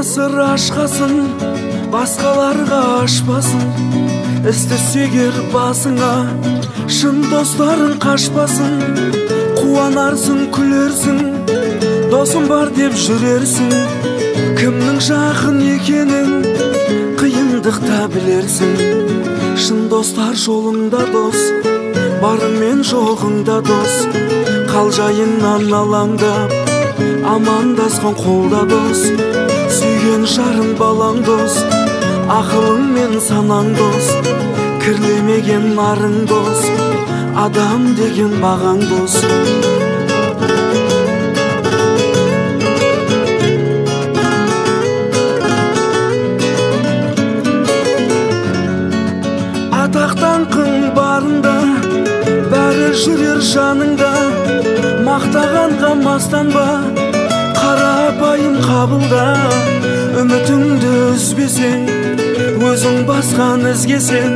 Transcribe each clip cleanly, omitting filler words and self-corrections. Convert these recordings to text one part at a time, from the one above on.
сыр ашқасын, басқаларға ашпасын. Істерсе егер басыңа, шын достарың қашпасын. Қуанарсың, күлерсің, досым бар деп жүрерсің. Кімнің жақын екенін қиындықта білерсің. Шын достар жолыңда дос, барымен жоғыңда дос. Қалжайыңнан алаңдап, амандасқан қолда дос. Сүйген жарың балаң дос, ақылың мен санаң дос. Кірлемеген нарың дос, адам деген бағаң дос. Атақтанқың барында, бәрі жүрер жаныңда. Мақтағанға мастанба, қарапайым қабылда. Үмітіңді үзбесең, өзің басқан ізгесең.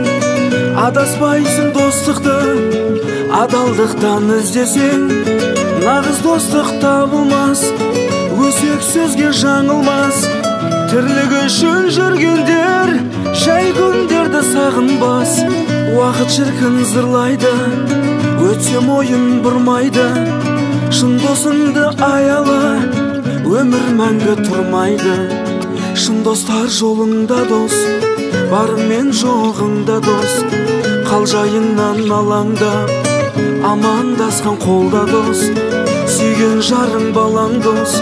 Адаспайсың достықты, адалдықтан іздесең. Нағыз достық табылмас, өсек сөзге жаңылмас. Тірлігі үшін жүргендер жай күндерді сағынбас. Уақыт шіркін зырлайды, өтсем ойын бұрмайды. Шын досыңды аяла, өмір мәңгі тұрмайды. Шын достар жолыңда дос, барымен жоғыңда дос. Қалжайыңнан алаңдап, амандасқан қолда дос. Сүйген жарың балаң дос,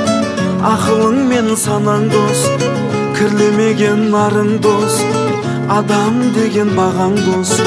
ақылың мен санаң дос. Кірлемеген нарың дос, адам деген бағаң дос.